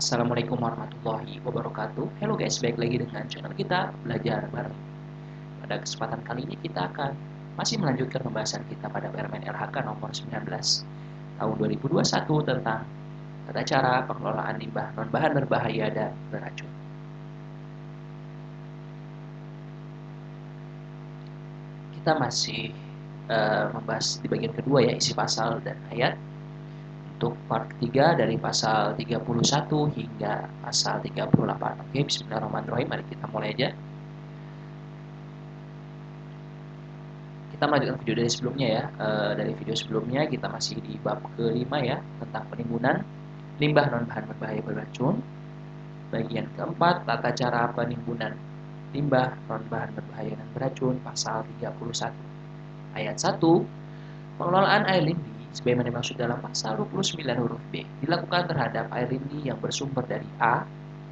Assalamualaikum warahmatullahi wabarakatuh. Halo guys, baik lagi dengan channel kita Belajar Bareng. Pada kesempatan kali ini kita akan masih melanjutkan pembahasan kita pada Permen LHK nomor 19 tahun 2021 tentang tata cara pengelolaan limbah non-bahan berbahaya dan beracun. Kita masih membahas di bagian kedua ya, isi pasal dan ayat. Untuk part ketiga dari pasal 31 hingga pasal 38. Oke, bismillahirrahmanirrahim. Mari kita mulai aja. Kita melanjutkan video dari sebelumnya ya. Dari video sebelumnya kita masih di bab kelima ya, tentang penimbunan limbah non-bahan berbahaya beracun. Bagian keempat, tata cara penimbunan limbah non-bahan berbahaya dan beracun, pasal 31. Ayat 1, pengelolaan air lindi sebagaimana dimaksud dalam pasal 29 huruf B dilakukan terhadap air lindi yang bersumber dari A,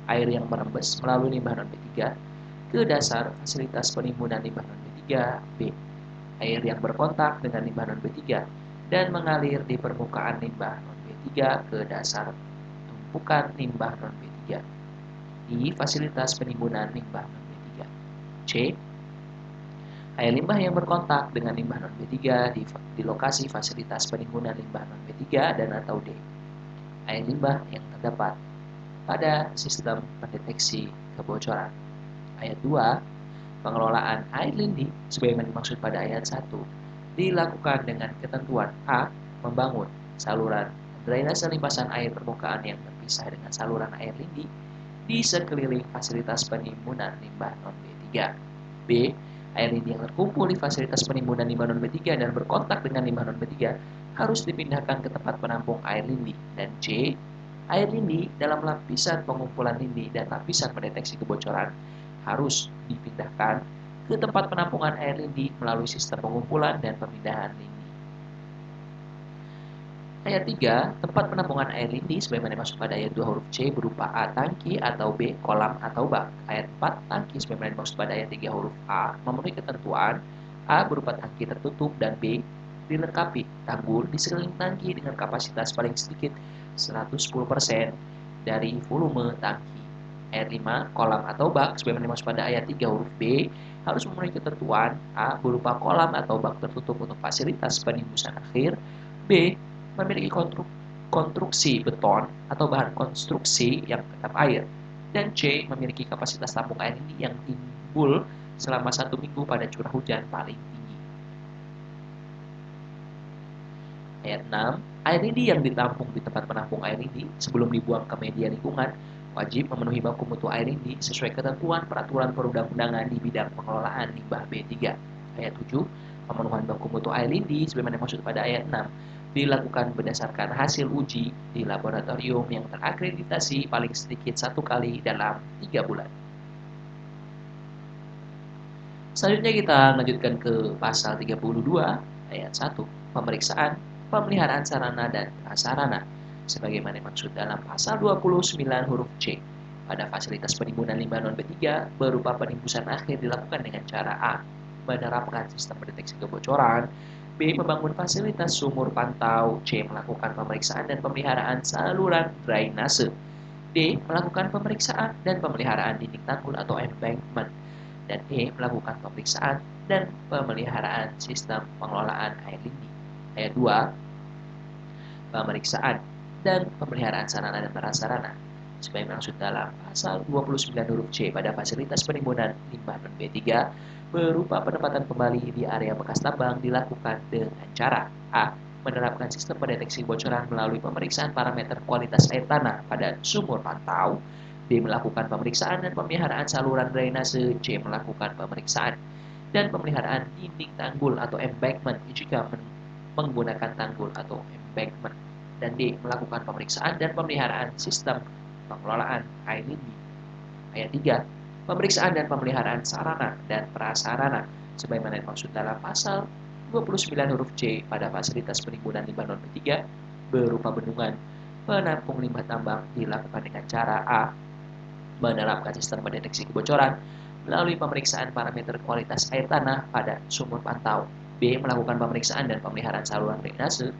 air yang merembes melalui limbah non-B3 ke dasar fasilitas penimbunan limbah non-B3, B, air yang berkontak dengan limbah non-B3 dan mengalir di permukaan limbah non-B3 ke dasar tumpukan limbah non-B3 di fasilitas penimbunan limbah non-B3. C, air limbah yang berkontak dengan limbah non-B3 di lokasi fasilitas penimbunan limbah non-B3 dan atau D, air limbah yang terdapat pada sistem pendeteksi kebocoran. Ayat 2, pengelolaan air lindi sebagaimana dimaksud pada ayat 1 dilakukan dengan ketentuan A, membangun saluran drainase limpasan air permukaan yang terpisah dengan saluran air lindi di sekeliling fasilitas penimbunan limbah non-B3. B, air lindi yang terkumpul di fasilitas penimbunan limbah non-B3 dan berkontak dengan limbah non-B3 harus dipindahkan ke tempat penampung air lindi. Dan C, air lindi dalam lapisan pengumpulan lindi dan lapisan pendeteksi kebocoran harus dipindahkan ke tempat penampungan air lindi melalui sistem pengumpulan dan pemindahan lindi. Ayat 3, tempat penampungan air lindi sebagaimana dimaksud pada ayat 2 huruf C berupa A, tangki atau B, kolam atau bak. Ayat 4, tangki sebagaimana dimaksud pada ayat 3 huruf A memenuhi ketentuan A berupa tangki tertutup dan B dilengkapi tanggul di sekeliling tangki dengan kapasitas paling sedikit 110% dari volume tangki. Ayat 5, kolam atau bak sebagaimana dimaksud pada ayat 3 huruf B harus memenuhi ketentuan A berupa kolam atau bak tertutup untuk fasilitas penimbusan akhir, B memiliki konstruksi beton atau bahan konstruksi yang kedap air, dan C memiliki kapasitas tampung air ini yang timbul selama 1 minggu pada curah hujan paling tinggi. Ayat 6, air lindi yang ditampung di tempat penampung air lindi sebelum dibuang ke media lingkungan wajib memenuhi baku mutu air lindi sesuai ketentuan peraturan perundang-undangan di bidang pengelolaan limbah B3. Ayat 7, pemenuhan baku mutu air lindi sebagaimana dimaksud pada ayat 6 dilakukan berdasarkan hasil uji di laboratorium yang terakreditasi paling sedikit 1 kali dalam 3 bulan. Selanjutnya kita lanjutkan ke pasal 32 ayat 1, pemeriksaan pemeliharaan sarana dan prasarana sebagaimana dimaksud dalam pasal 29 huruf C. Pada fasilitas penimbunan limbah non-B3 berupa penimbusan akhir dilakukan dengan cara A, menerapkan sistem pendeteksi kebocoran, B, membangun fasilitas sumur pantau, C, melakukan pemeriksaan dan pemeliharaan saluran drainase, D, melakukan pemeriksaan dan pemeliharaan dinding tanggul atau embankment, dan E, melakukan pemeriksaan dan pemeliharaan sistem pengelolaan air lindi. Ayat 2, pemeriksaan dan pemeliharaan sarana dan prasarana sebagaimana maksud dalam pasal 29 huruf C pada fasilitas penimbunan limbah non-B3 berupa penempatan kembali di area bekas tambang dilakukan dengan cara A, menerapkan sistem pendeteksi kebocoran melalui pemeriksaan parameter kualitas air tanah pada sumur pantau, B, melakukan pemeriksaan dan pemeliharaan saluran drainase, C, melakukan pemeriksaan dan pemeliharaan dinding tanggul atau embankment jika menggunakan tanggul atau embankment, dan D, melakukan pemeriksaan dan pemeliharaan sistem pengelolaan air lindi. Ayat 3, pemeriksaan dan pemeliharaan sarana dan prasarana sebagaimana dimaksud dalam pasal 29 huruf C pada fasilitas penimbunan limbah non-B3 berupa bendungan penampung limbah tambang dilakukan dengan cara A, menerapkan sistem pendeteksi kebocoran melalui pemeriksaan parameter kualitas air tanah pada sumur pantau, B, melakukan pemeriksaan dan pemeliharaan saluran drainase,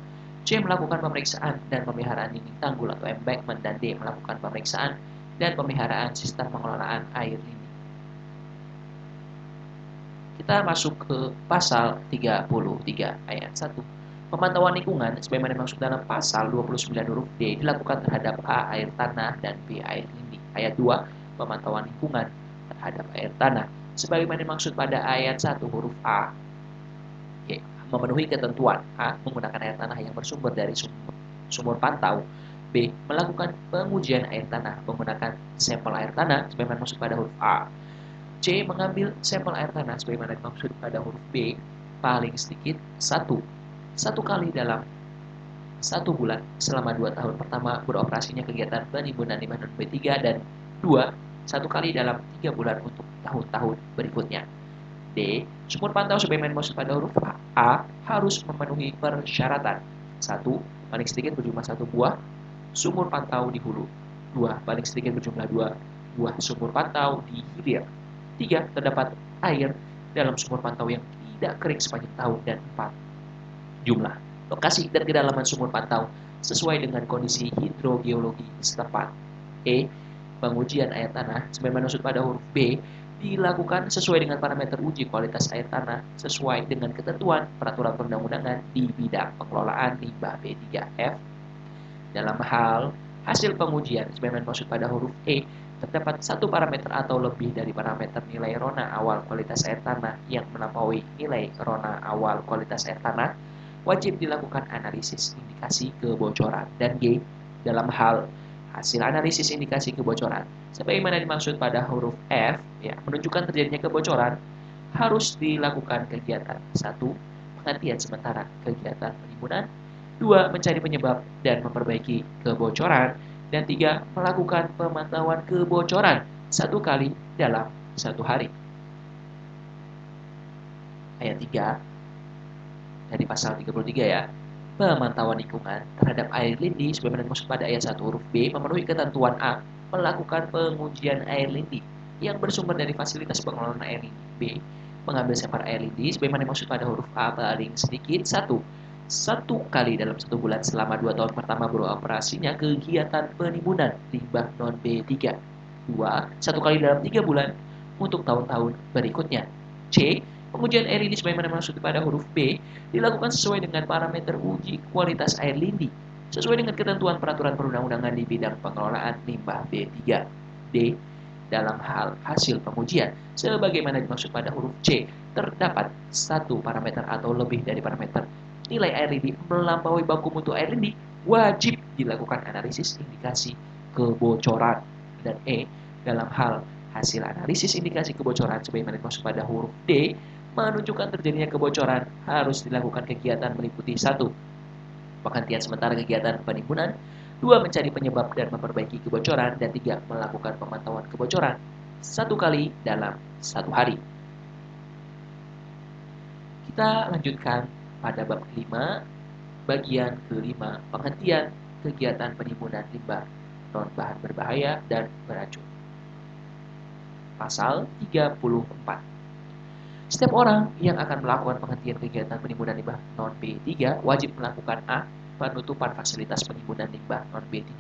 C. Melakukan pemeriksaan dan pemeliharaan dinding tanggul atau embankment. Dan D. Melakukan pemeriksaan dan pemeliharaan sistem pengelolaan air lindi. Kita masuk ke pasal 33 ayat 1. Pemantauan lingkungan sebagaimana dimaksud dalam pasal 29 huruf D dilakukan terhadap A. Air tanah dan B. Air lindi. Ayat 2. Pemantauan lingkungan terhadap air tanah sebagaimana dimaksud pada ayat 1 huruf A. Memenuhi ketentuan. A. Menggunakan air tanah yang bersumber dari sumur pantau. B. Melakukan pengujian air tanah menggunakan sampel air tanah sebagaimana dimaksud pada huruf A. C. Mengambil sampel air tanah sebagaimana dimaksud pada huruf B paling sedikit 1 kali dalam 1 bulan selama 2 tahun pertama beroperasinya kegiatan penimbunan limbah non B3, dan 2. 1 kali dalam 3 bulan untuk tahun-tahun berikutnya. D. Sumur pantau sebagaimana dimaksud pada huruf A harus memenuhi persyaratan. 1. Paling sedikit berjumlah 1 buah sumur pantau di hulu. 2. Paling sedikit berjumlah 2 buah sumur pantau di hilir. 3. Terdapat air dalam sumur pantau yang tidak kering sepanjang tahun. Dan 4. Jumlah, lokasi, dan kedalaman sumur pantau sesuai dengan kondisi hidrogeologi setempat. E. Pengujian air tanah sebagaimana dimaksud pada huruf B dilakukan sesuai dengan parameter uji kualitas air tanah sesuai dengan ketentuan peraturan perundang-undangan di bidang pengelolaan limbah B3F. Dalam hal hasil pengujian sebagaimana dimaksud pada huruf E, terdapat 1 parameter atau lebih dari parameter nilai rona awal kualitas air tanah yang melampaui nilai rona awal kualitas air tanah, wajib dilakukan analisis indikasi kebocoran. Dan G. Dalam hal hasil analisis indikasi kebocoran sebagaimana dimaksud pada huruf F, menunjukkan terjadinya kebocoran, harus dilakukan kegiatan 1. Penghentian sementara kegiatan penimbunan. 2. Mencari penyebab dan memperbaiki kebocoran. Dan 3. Melakukan pemantauan kebocoran 1 kali dalam 1 hari. Ayat 3 dari pasal 33 ya. Pemantauan lingkungan terhadap air lindi sebagaimana dimaksud pada ayat 1 huruf B memenuhi ketentuan A. Melakukan pengujian air lindi yang bersumber dari fasilitas pengelolaan air lindi. B. Mengambil sampel air lindi sebagaimana dimaksud pada huruf A paling sedikit 1 kali dalam 1 bulan selama 2 tahun pertama beroperasinya kegiatan penimbunan limbah non B3. 2. 1 kali dalam 3 bulan untuk tahun-tahun berikutnya. C. Pengujian air lindi sebagaimana dimaksud pada huruf B dilakukan sesuai dengan parameter uji kualitas air lindi sesuai dengan ketentuan peraturan perundang-undangan di bidang pengelolaan limbah B3. D. Dalam hal hasil pengujian sebagaimana dimaksud pada huruf C, terdapat 1 parameter atau lebih dari parameter nilai air lindi melampaui baku mutu air lindi, wajib dilakukan analisis indikasi kebocoran. Dan E. Dalam hal hasil analisis indikasi kebocoran sebagaimana dimaksud pada huruf D menunjukkan terjadinya kebocoran, harus dilakukan kegiatan meliputi 1. Penghentian sementara kegiatan penimbunan. 2. Mencari penyebab dan memperbaiki kebocoran. Dan 3. Melakukan pemantauan kebocoran 1 kali dalam 1 hari. Kita lanjutkan pada bab kelima, bagian kelima, penghentian kegiatan penimbunan limbah non bahan berbahaya dan beracun. Pasal 34. Setiap orang yang akan melakukan penghentian kegiatan penimbunan limbah non B3 wajib melakukan A. Penutupan fasilitas penimbunan limbah non B3,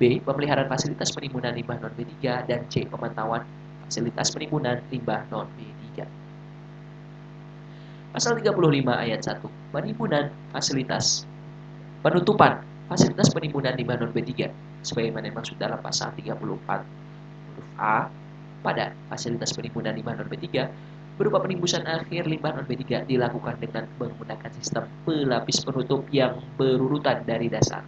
B. Pemeliharaan fasilitas penimbunan limbah non B3, dan C. Pemantauan fasilitas penimbunan limbah non B3. Pasal 35 ayat 1. Penutupan fasilitas penimbunan limbah non B3 sebagaimana dimaksud dalam pasal 34 huruf A pada fasilitas penimbunan limbah non B3 berupa penimbusan akhir limbah non B3 dilakukan dengan menggunakan sistem pelapis penutup yang berurutan dari dasar,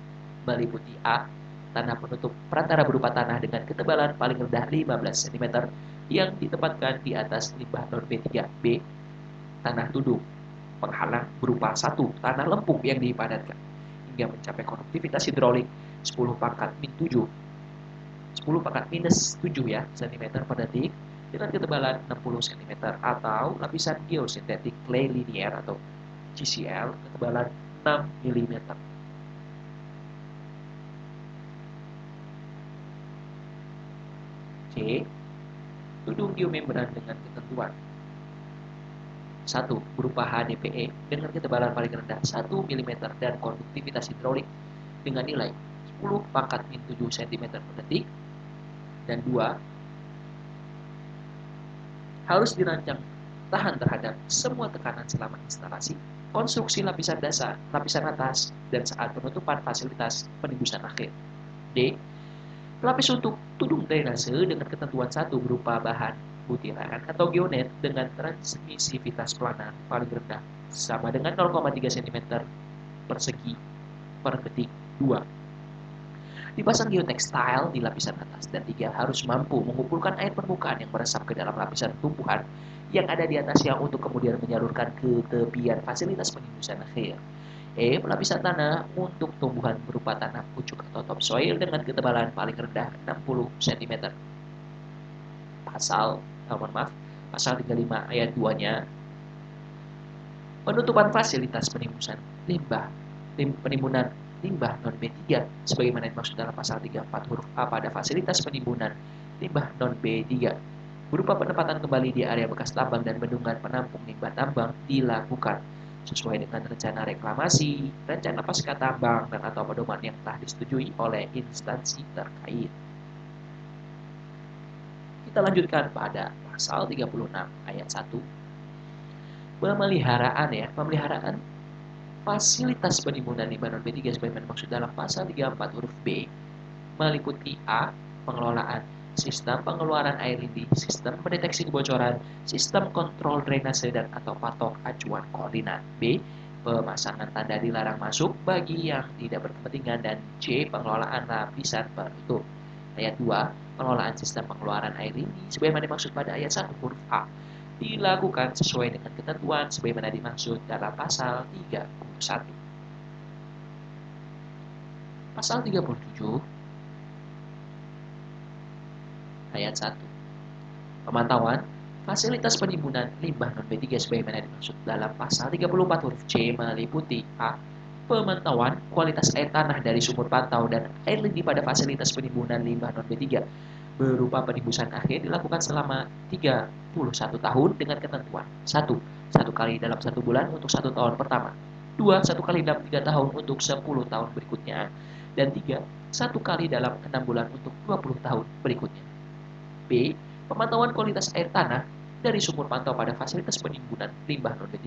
meliputi A. Tanah penutup perantara berupa tanah dengan ketebalan paling rendah 15 cm yang ditempatkan di atas limbah non B3. B. Tanah tudung penghalang berupa 1. Tanah lempung yang dipadatkan hingga mencapai konduktivitas hidrolik 10 pangkat minus 7 cm per detik dengan ketebalan 60 cm, atau lapisan geosintetik clay linear atau GCL ketebalan 6 mm. C. Tudung geomembran dengan ketentuan 1 berupa HDPE dengan ketebalan paling rendah 1 mm dan konduktivitas hidrolik dengan nilai 10 pangkat min 7 cm per detik. Dan 2 harus dirancang tahan terhadap semua tekanan selama instalasi, konstruksi lapisan dasar, lapisan atas, dan saat penutupan fasilitas penembusan akhir. D. Pelapis untuk tudung drainase dengan ketentuan 1 berupa bahan butiran atau geonet dengan transmisivitas planar paling rendah sama dengan 0,3 cm persegi per detik. 2. Dipasang geotekstil di lapisan atas. Dan 3. Harus mampu mengumpulkan air permukaan yang meresap ke dalam lapisan tumbuhan yang ada di atasnya untuk kemudian menyalurkan ke tepian fasilitas penembusan akhir. E. Pelapisan tanah untuk tumbuhan berupa tanah pucuk atau topsoil dengan ketebalan paling rendah 60 cm. Pasal 35 ayat 2-nya, penutupan fasilitas penimbunan limbah non B3 sebagaimana dimaksud dalam pasal 34 huruf A pada fasilitas penimbunan limbah non B3 berupa penempatan kembali di area bekas tambang dan bendungan penampung limbah tambang dilakukan sesuai dengan rencana reklamasi, rencana pasca tambang, dan atau pedoman yang telah disetujui oleh instansi terkait. Kita lanjutkan pada pasal 36 ayat 1. Pemeliharaan fasilitas penimbunan limbah non B3 sebagaimana dimaksud dalam pasal 34 huruf B meliputi A. Pengelolaan sistem pengeluaran air lindi, sistem pendeteksi kebocoran, sistem kontrol drainase dan atau patok acuan koordinat. B. Pemasangan tanda dilarang masuk bagi yang tidak berkepentingan. Dan C. Pengelolaan lapisan penutup. Ayat 2. Pengelolaan sistem pengeluaran air lindi sebagaimana dimaksud pada ayat 1 huruf A dilakukan sesuai dengan ketentuan sebagaimana dimaksud dalam pasal 31. Pasal 37 ayat 1. Pemantauan fasilitas penimbunan limbah non B3 sebagaimana dimaksud dalam pasal 34 huruf C meliputi A. Pemantauan kualitas air tanah dari sumur pantau dan air lindi pada fasilitas penimbunan limbah non B3 berupa penembusan akhir dilakukan selama 31 tahun dengan ketentuan 1. 1 kali dalam 1 bulan untuk 1 tahun pertama. 2. 1 kali dalam 3 tahun untuk 10 tahun berikutnya. Dan 3. 1 kali dalam 6 bulan untuk 20 tahun berikutnya. B. Pemantauan kualitas air tanah dari sumur pantau pada fasilitas penimbunan limbah non B3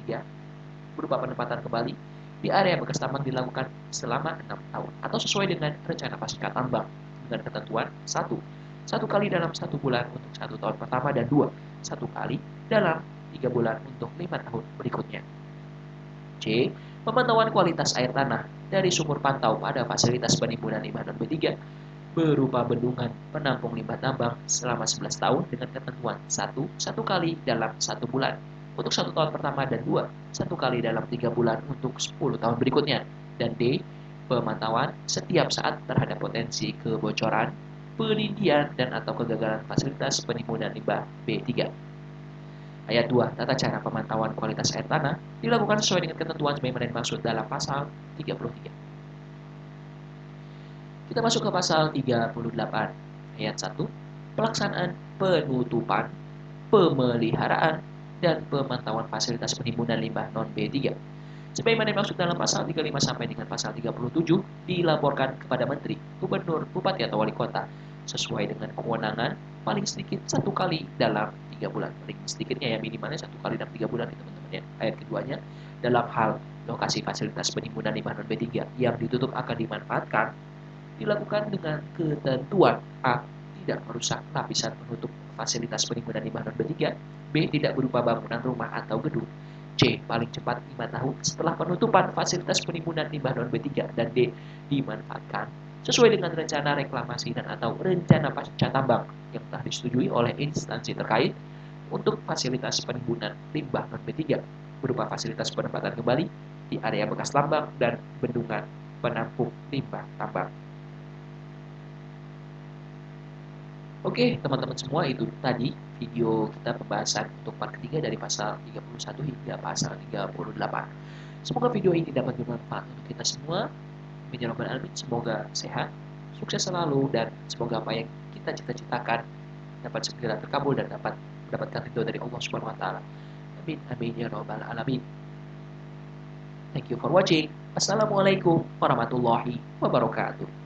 berupa penempatan kembali di area bekas tambang dilakukan selama 6 tahun atau sesuai dengan rencana pasca tambang dengan ketentuan 1. 1 kali dalam 1 bulan untuk 1 tahun pertama. Dan 2. 1 kali dalam 3 bulan untuk 5 tahun berikutnya. C. Pemantauan kualitas air tanah dari sumur pantau pada fasilitas penimbunan limbah non B3 berupa bendungan penampung limbah tambang selama 11 tahun dengan ketentuan 1. 1 kali dalam 1 bulan untuk 1 tahun pertama. Dan 2. 1 kali dalam 3 bulan untuk 10 tahun berikutnya. Dan D. Pemantauan setiap saat terhadap potensi kebocoran, penindian, dan atau kegagalan fasilitas penimbunan limbah B3. Ayat 2. Tata cara pemantauan kualitas air tanah dilakukan sesuai dengan ketentuan sebagaimana dimaksud dalam pasal 33. Kita masuk ke pasal 38 ayat 1. Pelaksanaan penutupan, pemeliharaan, dan pemantauan fasilitas penimbunan limbah non B3 sebagaimana dimaksud dalam pasal 35 sampai dengan pasal 37 dilaporkan kepada menteri, gubernur, bupati atau wali kota sesuai dengan kewenangan paling sedikit 1 kali dalam 3 bulan. Paling sedikitnya ya minimalnya 1 kali dalam 3 bulan teman-teman ya. Ayat keduanya, dalam hal lokasi fasilitas penimbunan limbah non B3 yang ditutup akan dimanfaatkan dilakukan dengan ketentuan A. Tidak merusak lapisan penutup fasilitas penimbunan limbah non B3. B. Tidak berupa bangunan rumah atau gedung. C. Paling cepat 5 tahun setelah penutupan fasilitas penimbunan limbah non B3. Dan D. Dimanfaatkan sesuai dengan rencana reklamasi dan atau rencana pasca tambang yang telah disetujui oleh instansi terkait untuk fasilitas penimbunan limbah non B3 berupa fasilitas penempatan kembali di area bekas tambang dan bendungan penampung limbah tambang. Oke, teman-teman semua, itu tadi video kita pembahasan untuk part ketiga dari pasal 31 hingga pasal 38. Semoga video ini dapat bermanfaat untuk kita semua. Amin ya rabbal alamin. Semoga sehat, sukses selalu, dan semoga apa yang kita cita-citakan dapat segera terkabul dan dapat mendapatkan ridho dari Allah Subhanahu wa taala. Amin amin ya robbal alamin. Thank you for watching. Assalamualaikum warahmatullahi wabarakatuh.